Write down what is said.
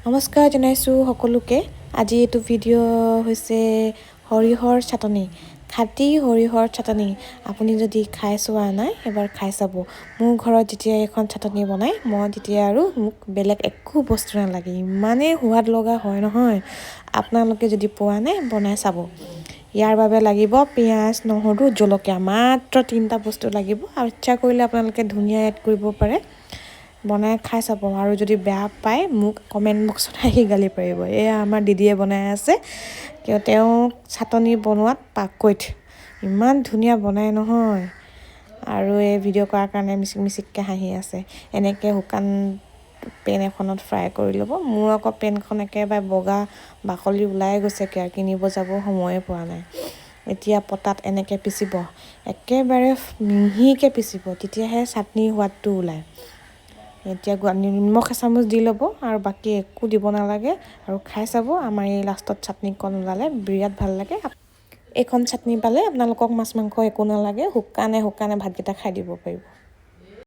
নমস্কাৰ জনাইছোঁ সকলোকে। আজি এইটো ভিডিঅ' হৈছে সৰিয়হৰ চাটনি, খাটি সৰিয়হৰ চাটনি। আপুনি যদি খাই চোৱা নাই এবাৰ খাই চাব। মোৰ ঘৰত যেতিয়া এখন চাটনি বনাই মই তেতিয়া আৰু মোক বেলেগ একো বস্তু নালাগে, ইমানেই সোৱাদ লগা হয় নহয়। আপোনালোকে যদি পোৱা নাই বনাই চাব। ইয়াৰ বাবে লাগিব পিঁয়াজ, নহৰু, জলকীয়া, মাত্ৰ 3টা বস্তু লাগিব। আৰু ইচ্ছা কৰিলে আপোনালোকে ধনিয়া এড কৰিব পাৰে। বনাই খাই চাব, আৰু যদি বেয়া পায় মোক কমেণ্ট বক্সত আহি গালি পাৰিব। এয়া আমাৰ দিদিয়ে বনাই আছে, কিয় তেওঁ চাটনি বনোৱাত পাকৈত, ইমান ধুনীয়া বনাই নহয়। আৰু এই ভিডিঅ' কৰাৰ কাৰণে মিচিককৈ হাঁহি আছে। এনেকৈ শুকান পেন এখনত ফ্ৰাই কৰি ল'ব। মোৰ আকৌ পেনখন একেবাৰে বগা বাকলি ওলাই গৈছে, কিনিব যাব সময়ে পোৱা নাই। এতিয়া পটাত এনেকৈ পিচিব, একেবাৰে মিহিকৈ পিচিব, তেতিয়াহে চাটনিৰ সোৱাদটো ওলায়। এতিয়া নিমখ এচামুচ দি ল'ব, আৰু বাকী একো দিব নালাগে। আৰু খাই চাব, আমাৰ এই লাষ্টত চাটনিকণ ওলালে বিৰাট ভাল লাগে। এইখন চাটনি পালে আপোনালোকক মাছ মাংস একো নালাগে, শুকানে ভাতকেইটা খাই দিব পাৰিব।